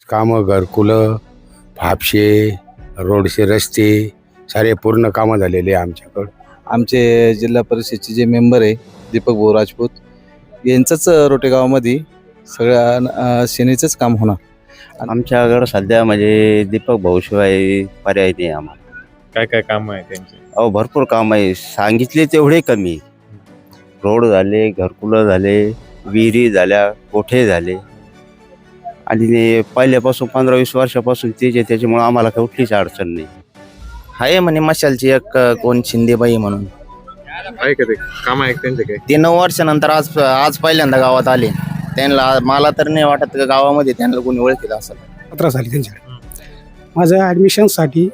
कामं घरकुलं, फापशे, रोडचे रस्ते सारे पूर्ण कामं झालेले आहे आमच्याकडं. आमचे जिल्हा परिषदचे जे मेंबर आहे दीपक भाऊ राजपूत यांचंच रोटेगावामध्ये सगळ्या सेनेचंच काम होणार. आमच्याकडं सध्या म्हणजे दीपक भाऊशिवाय पर्याय नाही आम्हाला. काय काय काम आहे त्यांचे? अहो भरपूर काम आहे, सांगितले तेवढे कमी. रोड झाले, घरकुलं झाले, विहिरी झाल्या, कोठे झाले आणि पहिल्यापासून 15-20 वर्षापासून तेच आहे, त्याच्यामुळे आम्हाला कुठलीच अडचण नाही. आहे म्हणे मशालची एक कोण शिंदेबाई म्हणून, आहे का ते काम आहे त्यांचे काय? ते 9 वर्षानंतर आज पहिल्यांदा गावात आले. त्यांना मला तर नाही वाटत का गावामध्ये त्यांना कोणी ओळखीत असेल. 17 साली त्यांच्याकडे माझ्या ॲडमिशनसाठी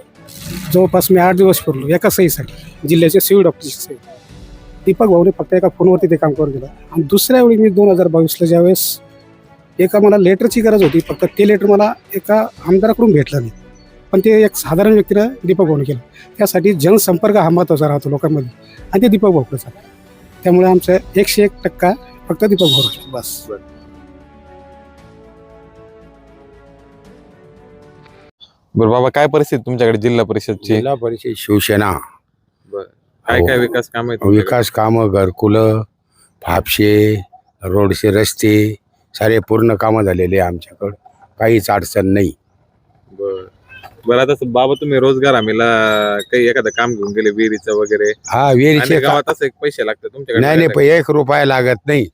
जवळपास मी 8 दिवस फिरलो एका सहीसाठी, जिल्ह्याचे सिव्हिल डॉक्टरची सही. दीपक भाऊने फक्त एका फोनवरती ते काम करून दिलं. आणि दुसऱ्या वेळी मी 2022ला ज्यावेळेस एका मला लेटरची गरज होती, फक्त ते लेटर मला एका आमदाराकडून भेटलं नाही, पण ते एक साधारण व्यक्तीनं दीपक भाऊने केलं. त्यासाठी जनसंपर्क हा महत्त्वाचा राहतो लोकांमध्ये, आणि ते दीपक भाऊकडे त्यामुळे आमचं 101% फक्त दीपक भाऊ बस. बरं बाबा, काय परिस्थिती तुमच्याकडे जिल्हा परिषदची? जिल्हा परिषद शिवसेना. काय काय विकास काम आहे? विकास कामं घरकुलं, फापशे, रोडचे रस्ते सारे पूर्ण कामं झालेले आहे आमच्याकडं. काहीच अडचण नाही. बरं आता बाबा, तुम्ही रोजगार हमीला काही एखादं काम घेऊन गेले विहिरीचं वगैरे? हा, विहिरीचे आणि गावात असं एक पैसे लागतात तुमच्याकडे? नाही, 1 रुपया लागत नाही.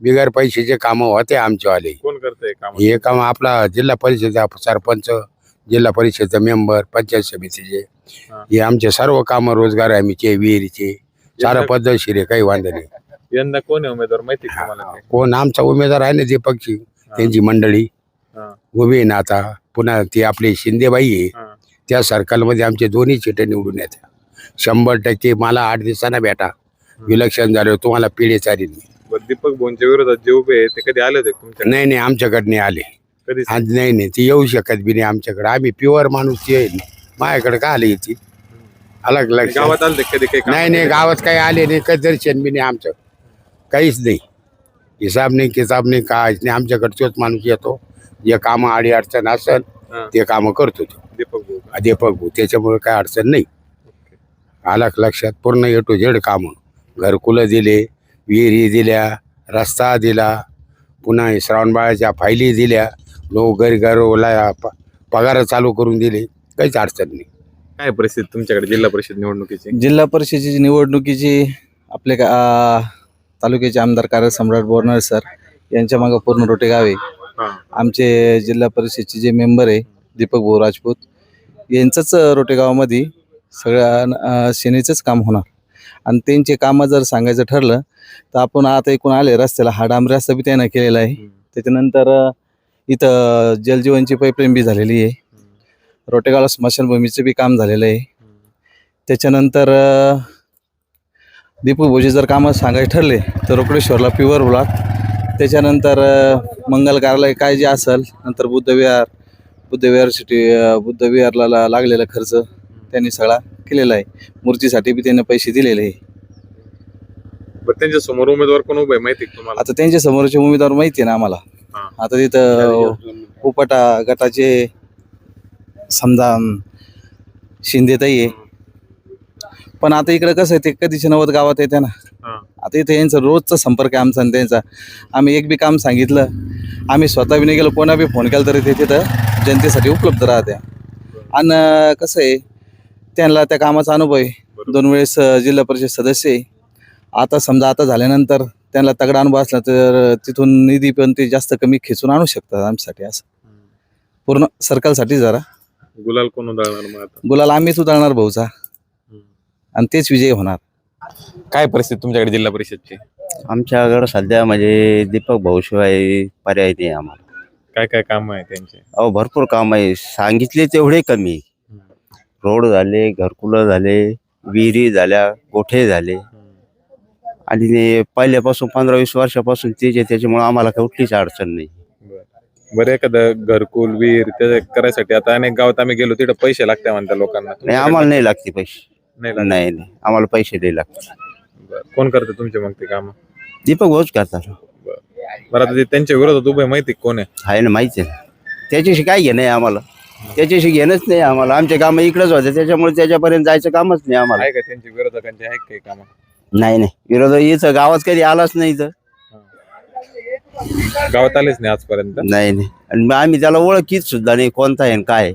बिगर पैशाचे कामं होते आमच्यावाले. कोण करतंय काम? हे काम आपला जिल्हा परिषद सरपंच, जिल्हा परिषदचा मेंबर, पंचायत समितीचे, हे आमचे सर्व कामं रोजगार हमीचे, विहिरीचे सारा पद्धतशीर आहे, काही वांधा नाही. यंदा कोण आहे उमेदवार माहिती आहे तुम्हाला ते? कोण आमचा उमेदवार आहे ना, दीपकची त्यांची मंडळी उभी आहे ना. आता पुन्हा ती आपली शिंदेबाई आहे, त्या सर्कलमध्ये आमचे दोन्ही चिठ्ठ्या निवडून येत्या. 100% मला 8 दिवसांना भेटा, विलक्षण झाले तुम्हाला पिढी चालेल. दीपक भाऊंच्या विरोधात जे उभे आहे ते कधी आले होते तुमच्या? नाही, आमच्याकडे नाही आले. कधी? आज नाही, ती येऊ शकत बी नाही आमच्याकडे. आम्ही प्युअर माणूस येईल, माझ्याकडे का आले ती अलग लक्ष. गावात आले कधी? काही नाही, गावात काही आले नाही, काही दर्शन बी नाही आमचं, काहीच नाही. हिसाब नाही, किताब नाही, काहीच नाही. आमच्याकडे तोच माणूस येतो, जे कामं आडी अडचण असेल ते कामं करतो तो दीपक भाऊ. त्याच्यामुळे काय अडचण नाही. अलग लक्षात पूर्ण A to Z कामं. घरकुलं दिले, विहिरी दिल्या, रस्ता दिला, पुन्हा श्रावणबाळाच्या फायली दिल्या, लोक घरोला पगार चालू करून दिले, काहीच अडचण नाही. काय परिस्थिती तुमच्याकडे जिल्हा परिषद निवडणुकीची? जिल्हा परिषदेची निवडणुकीची आपले तालुक्याचे आमदार कार्यसम्राट बोरनाळे सर यांच्या मागं पूर्ण रोटेगाव आहे. आमचे जिल्हा परिषदचे जे मेंबर आहे दीपक भाऊ राजपूत यांचंच रोटेगावामध्ये सगळ्या सेनेचंच काम होणार. आणि त्यांचे कामं जर सांगायचं ठरलं तर आपण आता एकूण आले रस्त्याला, हा डांबरी रस्ता बी त्यानं केलेला आहे. त्याच्यानंतर इथं जलजीवनची पाईपलाईन बी झालेली आहे. रोटेगावला स्मशानभूमीचं बी काम झालेलं आहे. त्याच्यानंतर दीपक भाऊजी जर कामं सांगायचे ठरले तर रोकडेश्वरला प्युअर ब्लॉक, त्याच्यानंतर मंगल कार्यालय काय जे असेल, नंतर बुद्धविहारला लागलेला खर्च त्यांनी सगळा केलेला आहे. मूर्तीसाठी बी त्यांनी पैसे दिलेले आहे. त्यांच्या समोर उमेदवार कोण उभे माहिती आहे तुम्हाला? आता त्यांच्या समोरचे उमेदवार माहिती आहे ना आम्हाला. आता तिथं उपटा गटाचे समजा शिंदेताई आहे, पण आता इकडे कसं आहे, ते कधीच्या 90 गावात येते ना. आता इथे यांचा रोजचा संपर्क आहे आमचा आणि त्यांचा. आम्ही एक बी काम सांगितलं, आम्ही स्वतः बी नाही गेलो, कोणा बी फोन केला तरी ते तिथं जनतेसाठी उपलब्ध राहत्या. आणि कसं आहे, त्यांना त्या कामाचा अनुभव आहे. 2 वेळेस जिल्हा परिषद सदस्य आहे. आता समजा आता झाल्यानंतर त्यांना तगडा अनुभव असला तर तिथून निधी पण ते जास्त कमी खेचून आणू शकतात आमच्यासाठी. असं पूर्ण सर्कलसाठी जरा गुलाल कोण उधळणार मग आता? गुलाल आम्हीच उधळणार भाऊचा, आणि तेच विजयी होणार. काय परिस्थिती तुमच्याकडे जिल्हा परिषदची? आमच्याकडं सध्या म्हणजे दीपक भाऊशिवाय पर्याय नाही आम्हाला. काय काय काम आहे त्यांचे? अहो भरपूर काम आहे, सांगितले तेवढे कमी. रोड झाले, घरकुलं झाले, विहिरी झाल्या, कोठे झाले आणि पहिल्यापासून 15-20 वर्षापासून तेच आहे, त्याच्यामुळे आम्हाला कुठलीच अडचण नाही. बरं, एखादं घरकुल विहीर ते करायसाठी आता अनेक गावात आम्ही गेलो, तिथे पैसे लागते म्हणतात लोकांना. नाही, आम्हाला नाही लागते पैसे. नाही नाही, आम्हाला पैसे नाही लागते. कोण करते तुमचे मग ते काम? दीपक भाऊच करतात. बरं, आता ते त्यांच्या विरोधात उभे माहिती कोण आहे? आहे ना, माहिती आहे. त्याच्याशी काय घेणं आहे आम्हाला, त्याच्याशी घेणंच नाही आम्हाला. आमचे कामं इकडेच होते, त्याच्यामुळे त्याच्यापर्यंत जायचं कामच नाही आम्हाला. आहे का त्यांचे विरोधकांचे आहे काही काम? नाही नाही, विरोध इथं गावात कधी आलाच नाही इथं. गावात आलेच नाही आजपर्यंत. नाही नाही, आणि मग आम्ही त्याला ओळखीत सुद्धा नाही कोणता आहे आणि काय आहे.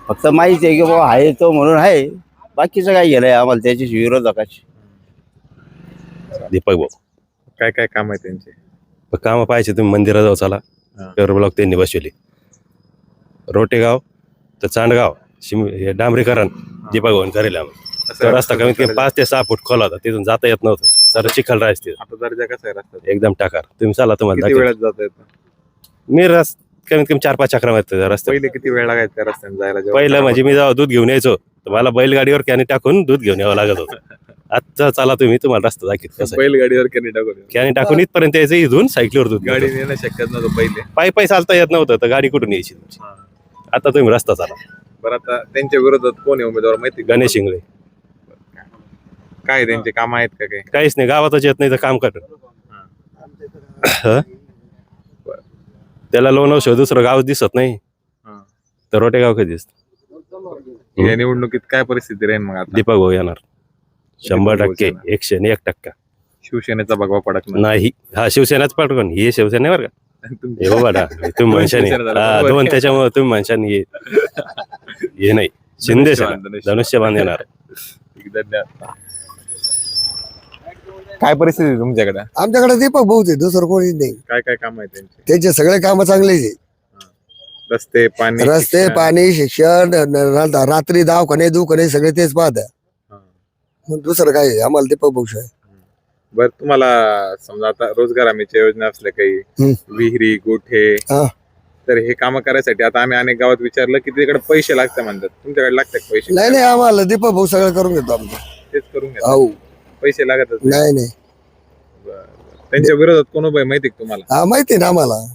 फक्त माहिती आहे की बाबा आहे तो म्हणून आहे, बाकीचं काय घेणं आहे आम्हाला त्याच्याशी विरोधकाची. दीपक भाऊ काय काय काम आहे त्यांचे? काम पाहिजे तुम्ही मंदिराजवळ चला. हा. पेवर ब्लॉक त्यांनी बसवली. रोटेगाव तर चांडगाव हे डांबरीकरण दीपक भाऊन करेल आम्ही. तो रस्ता कमीत कमी 5 ते 6 फूट खोल होता, तिथून जाता येत नव्हतं. सर चिखल राहायचं तिथं. आता दर्जा कसा आहे रस्त्याचा? एकदम टाकार. तुम्ही चला तुम्हाला किती दाखवतो. वेळात जाता येतं? मी कमीत कमी 4-5 चक्रा मारतो रस्त्यात. पहिले किती वेळ लागायचा त्या रस्त्याने जायला? जेव्हा पहिलं म्हणजे मी जेव्हा दूध घेऊन यायचो तर मला बैलगाडीवर कॅनी टाकून दूध घेऊन यावं लागत होतं. आता चला तुम्ही तुम्हाला रस्ता दाखवत कसं आहे. बैलगाडीवर कॅनी टाकून कॅनी टाकून इथपर्यंत यायचं, इथून सायकलीवर दूध गाडी गाडी नेणं शक्यच नव्हतं पहिले. पायी चालता येत नव्हतं, तर गाडी कुठून यायची तुमची. आता तुम्ही रस्ता चाला. बरं, आता त्यांच्या विरोधात कोण आहे उमेदवार माहिती का? गणेश इंगळे काय त्यांचे काम आहेत का काही? काहीच नाही, गावातच येत नाही तर काम कर. त्याला लोण औषध दुसरं गाव दिसत नाही, हा. तर रोटेगाव कधी दिसत. या निवडणुकीत काय परिस्थिती राहील मग आता? दीपक भाऊ येणार 100%, 101%. शिवसेनेचा भगवा पडकणार नाही, हा शिवसेनाच पाठवून ही शिवसेनेवर का तुमची- हे बाबा तुम्ही म्हणशानी शिवसेना झाला, हा बरोबर. दोन, त्याच्यामुळे तुम्ही म्हणशानी हे नाही. शिंदे धनुष्यबाण येणार. धन्यवाद. काय परिस्थिती आहे तुमच्याकडे? आमच्याकडे दीपक भाऊच आहे, दुसरं कोणी नाही. काय काय काम आहे त्यांचे? त्यांचे सगळे काम चांगलेच आहे. रस्ते, पाणी, रस्ते, शिक्षण. पाणी, शिक्षण, रात्री दवाखाने दुखाने सगळे तेच पाहत हा. मग दुसरं काय आहे? आम्हाला दीपक भाऊ आहे. बरं, तुम्हाला समजा आता रोजगार हमीच्या योजना असल्या काही विहिरी, गोठे, हा. तर हे काम करायसाठी आता आम्ही अनेक गावात विचारलं की तिकडे पैसे लागतात म्हणतात. तुमच्याकडे लागतात का पैसे? नाही नाही, आम्हाला दीपक भाऊ सगळं करून घेतो आमचं. तेच करून घ्या. हो, पैसे लागतच नाही. नाही नाही, त्यांच्या विरोधात कोण उभं आहे माहिती का तुम्हाला? हा माहिती आहे ना आम्हाला.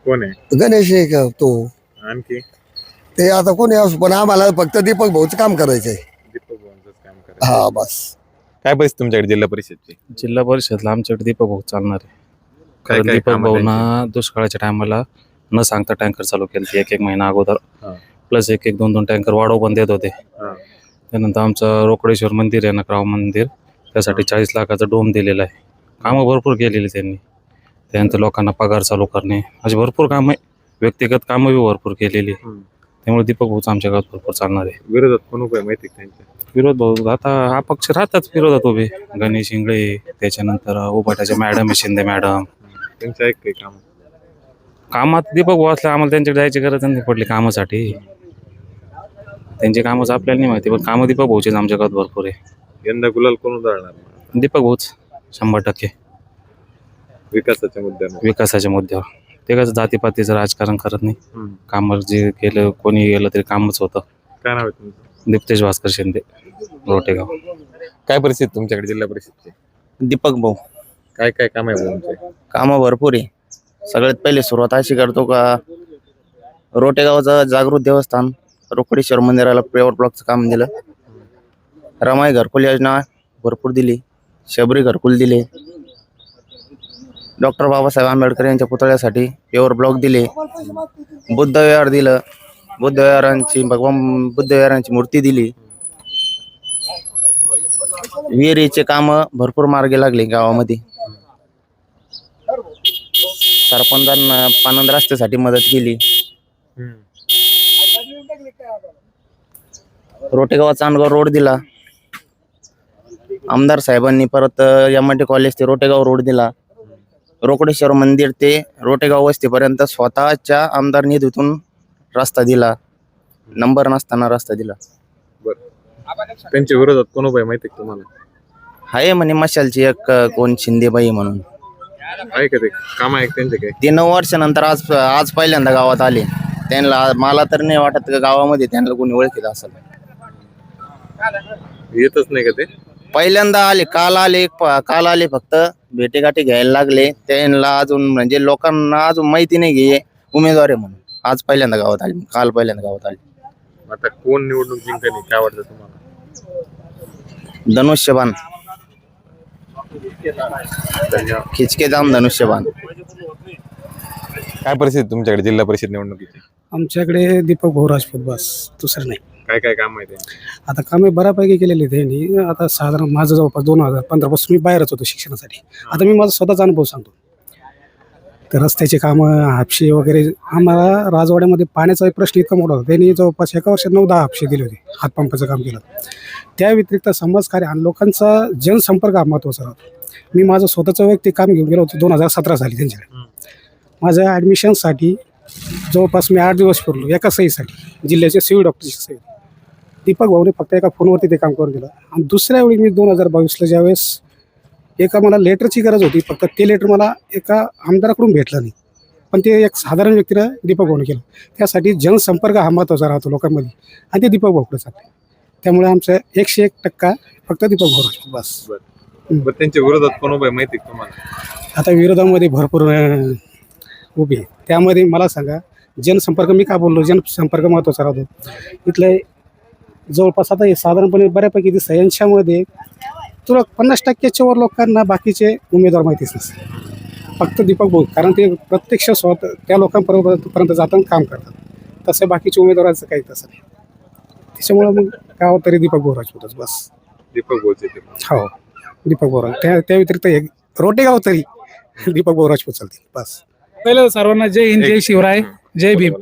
कोण आहे? गणेश आहे का तो? आणखी ते आता कोणी असो, पण आम्हाला फक्त दीपक भाऊचं काम करायचंय. दीपक भाऊंचंच काम करायचं. हा बस. काय परिस्थिती तुमच्याकडे जिल्हा परिषदची? जिल्हा परिषदला आमच्याकडे दीपक भाऊ चालणार आहे. काय कारण काय दीपक कामं भाऊना दुष्काळाच्या टायमाला न सांगता टँकर चालू केले 1 महिना अगोदर. हा. प्लस 1-2 टँकर वाढव पण देत होते. हा. त्यानंतर आमचं रोकडेश्वर मंदिर आहे, नकराव मंदिर, त्यासाठी 40 लाखाचा डोम दिलेला आहे. कामं भरपूर केलेली त्यांनी. त्यानंतर लोकांना पगार चालू करणे, अशी भरपूर कामं आहे. व्यक्तिगत कामं बी भरपूर केलेली आहे. त्यामुळे दीपक भाऊचं आमच्या गावात भरपूर चालणार आहे. विरोधात कोण उभं आहे माहिती का त्यांच्या? विरोध भाऊ आता अपक्ष राहतात विरोधात उभे. गणेश इंगळे, त्याच्यानंतर उभाटाच्या मॅडम आहे, शिंदे मॅडम. त्यांचं आहे काही काम? कामात दीपक भाऊ असल्या आम्हाला त्यांच्याकडे जायची गरज नाही पडली कामासाठी. त्यांची कामच आपल्याला नाही माहिती, पण कामं दीपक भाऊचीच आमच्या गावात भरपूर आहे. यंदा गुलाल कोण उधळणार? दीपक भाऊच 100% विकासाच्या मुद्द्यावर. विकासाच्या मुद्द्यावर. ते कसं जातीपातीचं राजकारण करत नाही. हम्म. कामावर जे केलं, कोणी गेलं तरी कामच होतं. काय नाव आहे तुमचं? दीप्तेश भास्कर शिंदे, रोटेगाव. काय परिस्थिती तुमच्याकडे जिल्हा परिषदची? दीपक भाऊ काय काय काम आहे तुमचे? कामं भरपूर आहे. सगळ्यात पहिले सुरुवात अशी करतो का रोटेगावचं जागृत देवस्थान, रोकडेश्वर मंदिराला पेवर ब्लॉकचं काम दिलं. रमाई घरकुल योजना भरपूर दिली. शबरी घरकुल दिले. डॉक्टर बाबासाहेब आंबेडकर यांच्या पुतळ्यासाठी पेवर ब्लॉक दिले. बुद्ध विहार दिलं. भगवान बुद्ध विहारांची मूर्ती दिली. विहिरीचे काम भरपूर मार्गी लागले गावामध्ये. सरपंचांना पानंद रस्त्यासाठी मदत केली. रोटेगाव चांदगाव रोड दिला. आमदार साहेबांनी परत MIT कॉलेज ते रोटेगाव रोड दिला. रोकडेश्वर मंदिर ते रोटेगाव वस्तीपर्यंत स्वतःच्या आमदार निधीतून रस्ता दिला. नंबर नसताना रस्ता दिला. त्यांच्या विरोधात कोण उभं आहे माहिती का तुम्हाला? आहे म्हणे मशालची एक कोण शिंदेबाई म्हणून. आहे का ते काम आहे त्यांचे काय? ते 9 वर्षानंतर आज पहिल्यांदा गावात आले. त्यांना मला तर नाही वाटत का गावामध्ये त्यांना कोणी ओळखीत असेल. येतच नाही का ते? पहिल्यांदा आले, काल आले फक्त भेटेगाठी घ्यायला लागले. त्यांना अजून म्हणजे लोकांना अजून माहिती नाही की हे उमेदवार आहे म्हणून. आज पहिल्यांदा गावात आले, काल पहिल्यांदा गावात आले. आता कोण निवडणूक जिंकली काय वाटतं तुम्हाला? धनुष्यबाण, धन्यवाद. खिचके जाम धनुष्यबाण. काय परिस्थिती तुमच्याकडे जिल्हा परिषद निवडणुकीची? आमच्याकडे दीपक भाऊ राजपूत बस, दुसरं नाही. काय काय काम आहे ते? आता कामे बऱ्यापैकी केलेली आहेत त्यांनी. आता साधारण माझं जवळपास 2015 पासून मी बाहेरच होतो शिक्षणासाठी. आता मी माझा स्वतःचा अनुभव सांगतो. तर रस्त्याचे कामं, हापशे वगैरे, आम्हाला राजवाड्यामध्ये पाण्याचा प्रश्न इतका मोठा होता. त्यांनी जवळपास एका वर्षात 9-10 हापशे दिले होते. हातपंपाचं काम केलं. त्या व्यतिरिक्त समाजकार्य आणि लोकांचा जनसंपर्क हा महत्त्वाचा राहतो. मी माझं स्वतःचं वैयक्तिक काम घेऊन गेलो होतो 2017 साली त्यांच्याकडे. माझ्या ॲडमिशनसाठी जवळपास मी 8 दिवस फिरलो एका सहीसाठी, जिल्ह्याचे सिव्हिल डॉक्टरची सही. दीपक भाऊने फक्त एका फोनवरती ते काम करून दिलं. आणि दुसऱ्या वेळी मी 2022ला ज्यावेळेस एका मला लेटरची गरज होती, फक्त ते लेटर मला एका आमदाराकडून भेटलं नाही, पण ते एक साधारण व्यक्तीनं दीपक भाऊने केलं. त्यासाठी जनसंपर्क हा महत्त्वाचा राहतो लोकांमध्ये, आणि ते दीपक भाऊकडे चालते. त्यामुळे आमचं 101% फक्त दीपक भाऊ बस. बरं, त्यांच्या विरोधात कोण उभं आहे माहिती आहे तुम्हाला? आता विरोधामध्ये भरपूर उभे आहे. त्यामध्ये मला सांगा, जनसंपर्क मी का बोललो, जनसंपर्क महत्त्वाचा राहतो. इथले जवळपास आता हे साधारणपणे बऱ्यापैकी दिसतं यांच्यामध्ये तुला 50%च्या वर लोकांना बाकीचे उमेदवार माहितीच नसते. फक्त दीपक भाऊ, कारण ते प्रत्यक्ष स्वतः त्या लोकांपर्यंत जाताना काम करतात. तसं बाकीच्या उमेदवाराचं काही तसं नाही. त्याच्यामुळं मग गावात तरी दीपक भाऊ राजपूतच बस. दीपक भाऊचे ते. हो, दीपक भाऊ. त्या व्यतिरिक्त एक रोटेगाव तरी दीपक भाऊ राजपूत चालतील बस. पहिलं सर्वांना जय हिंद, जय शिवराय, जय भीम.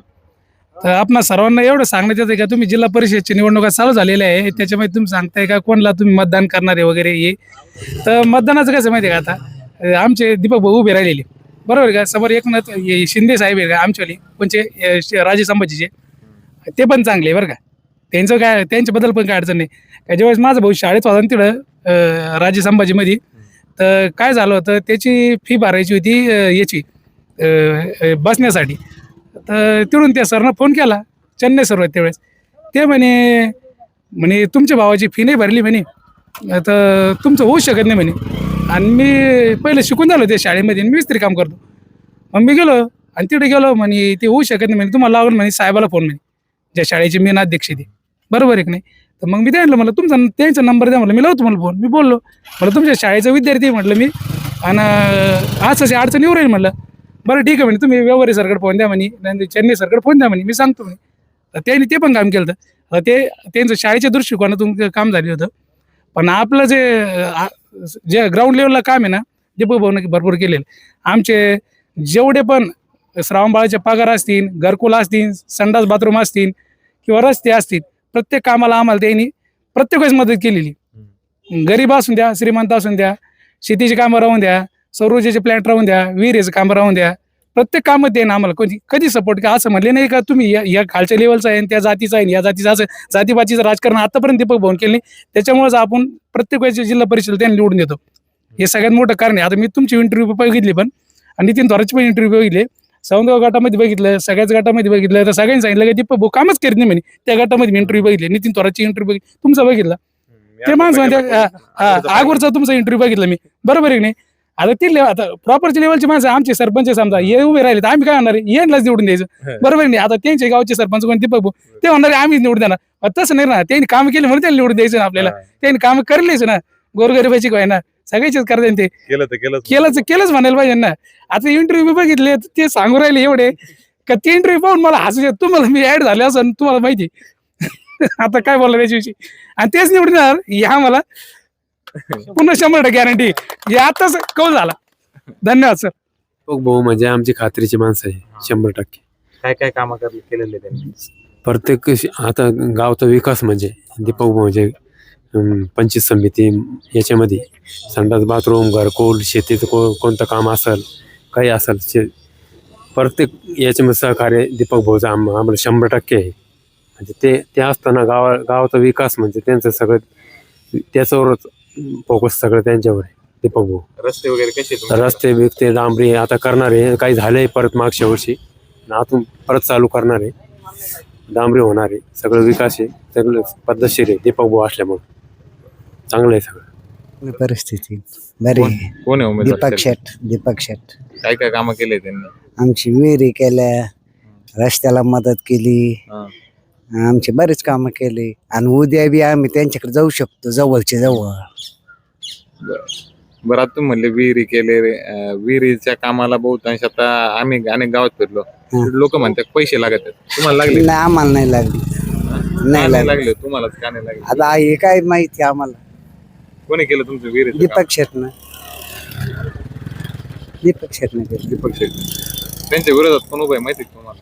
तर आपणा सर्वांना एवढं सांगण्यात येतं का तुम्ही जिल्हा परिषदची निवडणुका चालू झालेल्या आहे, त्याच्यामध्ये तुम्ही सांगताय का कोणला तुम्ही मतदान करणार आहे वगैरे हे. तर मतदानाचं कसं माहिती आहे का, आता आमचे दीपक भाऊ उभे राहिलेले, बरोबर का. समोर एकनाथ शिंदे साहेब आहे का आमच्यावाली, कोणचे राजे संभाजीचे, ते पण चांगले बरं का. त्यांचं काय, त्यांच्याबद्दल पण काय अडचण नाही. का ज्यावेळेस माझा भाऊ शाळेत होता तिकडं राजे संभाजीमध्ये, तर काय झालं होतं, त्याची फी भरायची होती याची बसण्यासाठी. तर तिकडून त्या सरनं फोन केला, चेन्नई सर होते त्यावेळेस. ते म्हणे तुमच्या भावाची फी नाही भरली म्हणे, तर तुमचं होऊ शकत नाही म्हणे. आणि मी पहिले शिकून झालो त्या शाळेमध्ये, मी तरी काम करतो. मग मी गेलो आणि तिकडे गेलो, म्हणे ते होऊ शकत नाही म्हणे, तुम्हाला लावून म्हणे साहेबाला फोन म्हणे, ज्या शाळेचे मेन अध्यक्ष ते, बरोबर आहे की नाही. तर मग मी त्यांना म्हटलं तुमचा त्यांचा नंबर द्या, म्हटलं मी लावतो मला फोन. मी बोललो, म्हटलं तुमच्या शाळेचा विद्यार्थी म्हटलं मी, आणि असं अडचण येऊ राहील म्हटलं. बरं ठीक आहे म्हणे, तुम्ही व्यवहारी सरकडे फोन द्या म्हणे, नाही चेन्नई सरकडे फोन द्या म्हणे, मी सांगतो म्हणे. तर त्यांनी ते पण काम केलं. तर ते त्यांचं शाळेच्या दृष्टिकोनातून काम झालं होतं. पण आपलं जे ग्राउंड लेवलला काम आहे ना, दीपक भाऊने भरपूर केलेलं. आमचे जेवढे पण श्रावणबाळाचे पगार असतील, घरकुल असतील, संडास बाथरूम असतील किंवा रस्ते असतील, प्रत्येक कामाला आम्हाला त्यांनी प्रत्येक वेळेस मदत केलेली. गरीब असून द्या, श्रीमंत असून द्या, शेतीची कामं राहून द्या, सौर ऊर्जेचे प्लॅन्ट राहून द्या, विहिरीचं कामं राहून द्या, प्रत्येक कामात देणं आम्हाला कधी सपोर्ट का असं म्हणले नाही का तुम्ही या खालच्या लेवलचा आहे, त्या जातीचा आहे, या जातीचा, असं जातीपातीचं राजकारण आतापर्यंत दीपक भाऊन केलं नाही. त्याच्यामुळेच आपण प्रत्येक वेळेस जिल्हा परिषद त्यांनी निवडून देतो. हे सगळ्यात मोठं कारण आहे. आता मी तुमची इंटरव्ह्यू बघितली, पण आणि नितीन थोरातची पण इंटरव्ह्यू बघितले, सावंतगाव गटामध्ये बघितलं, सगळ्याच गटामध्ये बघितलं. तर सगळ्यांनी सांगितलं की दीपक भाऊ कामच करत नाही म्हणे. त्या गटामध्ये मी इंटरव्ह्यू बघितले, नितीन थोरातची इंटरव्ह्यू बघितली, तुमचा बघितला, ते माणसं म्हणते आगवरचा तुमचा इंटरव्ह्यू बघितला मी, बरोबर आहे की नाही. आता ती आता प्रॉपरच्या लेवलची माणसं आमचे सरपंच समजा हे उभे राहिले, तर आम्ही काय म्हणणार, यांनाच निवडून द्यायचं, बरोबर नाही. आता त्यांच्या गावचे सरपंच कोण दीपक भाऊ, ते म्हणणार आम्ही निवडून देणार, तसं नाही ना. त्यांनी काम केले म्हणून त्यांना निवडून द्यायचं ना आपल्याला. त्यांनी काम करलेच ना, गोरगरिबाची काय ना, सगळ्याचेच करता ते केलंच म्हणायला पाहिजे ना. आता इंटरव्ह्यू बघितले, ते सांगू राहिले एवढे का ते इंटरव्ह्यू पाहून मला हसू, तुम्हाला मी ऍड झाले असं तुम्हाला माहिती. आता काय बोलला त्याच्याविषयी, आणि तेच निवडून देणार ह्या मला पुन्हा 100% गॅरंटी. हे आताच कौल झाला. धन्यवाद सर. दीपक भाऊ म्हणजे आमची खात्रीची माणसं आहे 100%. काय काय कामं केलेले त्यांनी? प्रत्येक आता गावचा विकास म्हणजे दीपक भाऊ म्हणजे पंचायत समिती याच्यामध्ये संडास बाथरूम, घरकुल, शेतीचं कोणतं काम असेल, काही असेल, प्रत्येक याच्यामध्ये सहकार्य दीपक भाऊचं आम्हाला 100% आहे. म्हणजे ते असताना गावाचा विकास म्हणजे त्यांचं सगळं त्याच्यावरच फोकस सगळं त्यांच्यावर आहे दीपक भाऊ. रस्ते वगैरे कसे? रस्ते बिकते डांबरी आता करणार आहे, काही झालंय परत मागच्या वर्षी, आतून परत चालू करणार आहे, डांबरी होणार आहे, सगळं विकास आहे, सगळं पद्धतशीर आहे. दीपक भाऊ असल्यामुळे चांगलं आहे सगळं. परिस्थिती बरी आहे. कोण आहे उमेदवार? दीपक शेठ काय काय कामं केले त्यांनी? आमची विहिरी केल्या, रस्त्याला मदत केली, आमची बरीच कामं केली. आणि उद्या बी आम्ही त्यांच्याकडे जाऊ शकतो, जवळच्या जवळ. बरं आता तुम्ही म्हणले विहिरी केले विहिरीच्या कामाला बहुतांश आता आम्ही अनेक गावात फिरलो लोक म्हणतात पैसे लागत आहेत. तुम्हाला लागले नाही आम्हाला नाही लागली का नाही लागली लागले तुम्हालाच का नाही लागले आता हे काय माहिती आम्हाला कोणी केलं तुमचं विहिरी दीपक शेटनं केलं. दीपक शेट्टी त्यांच्या विरोधात कोण उभं आहे माहिती आहे का तुम्हाला?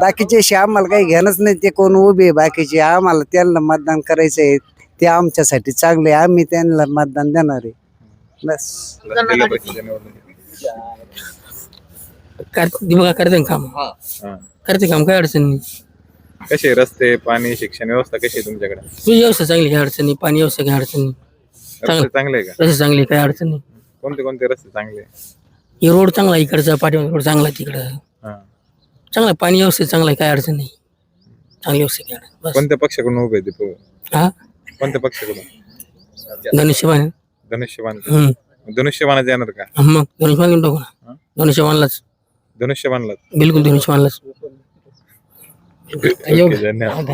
बाकीचे आम्हाला काही घेणंच नाही ते कोण उभे बाकीचे आम्हाला त्यांना मतदान करायचं आहे ते आमच्यासाठी चांगले आम्ही त्यांना मतदान देणार आहे बस. जिल्हा परिषदेच्या निवडणुकीत. करते काम हा. करते काम काय अडचण नाही. कसे रस्ते पाणी शिक्षण व्यवस्था कशी आहे तुमच्याकडे? तुझी व्यवस्था चांगली काय अडचण नाही. पाणी व्यवस्था काय अडचण नाही. रस्ते चांगले आहे का? रस्ते चांगली काय अडचण नाही. कोणते कोणते रस्ते चांगले आहे? हे रोड चांगला आहे इकडचा पाठीमागे रोड चांगला आहे तिकडं हा. चांगला आहे. पाणी व्यवस्थित चांगलं आहे काय अडचण नाही. चांगली व्यवस्था काय अडचण बस. कोणत्या पक्षाकडून उभे आहे दीपक? हा कोणत्या पक्षाकडून? धनुष्यबाण धनुष्यबाण. हम्म धनुष्यबाणात येणार का? मग धनुष्यबाण घेऊन टाकू ना. धनुष्यबाणलाच धनुष्यबाणला. बिलकुल धनुष्यबाणलाच. धन्यवाद.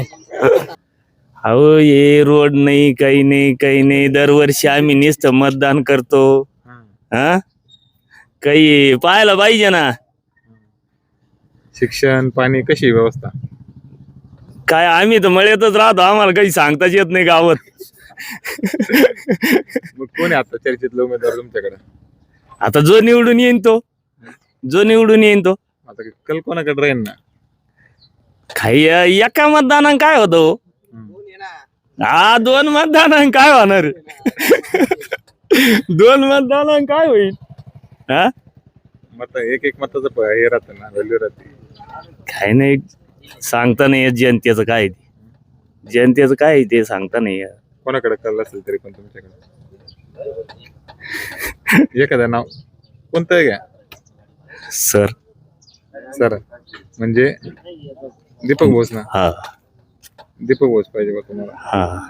अहो हे रोड नाही काही नाही दरवर्षी आम्ही नुसतं मतदान करतो. हा काही पाहायला पाहिजे ना. शिक्षण पाणी कशी आहे व्यवस्था? काय आम्ही तर मळ्यातच राहतो आम्हाला काही सांगताच येत नाही गावात. मग कोण आहे आता चर्चेतला उमेदवार तुमच्याकडे? आता जो निवडून येईन तो आता कल कोणाकडे राहील ना? काही एका मतदानानं काय होतं हो? हा 2 मतदानानं काय होणार? 2 मतदानानं काय होईल? हा मत एक मताचं हे राहतं ना व्हॅल्यू राहते. काय नाही सांगता नाही येत जनतेचं काय ते. जनतेचं काय आहे ते सांगता नाही येत. कोणाकडे कल असेल तरी पण तुमच्याकडे एखादं नाव कोणतं आहे का सर सर? म्हणजे दीपक बोस ना? हा दीपक बोस पाहिजे बा तुम्हाला? हा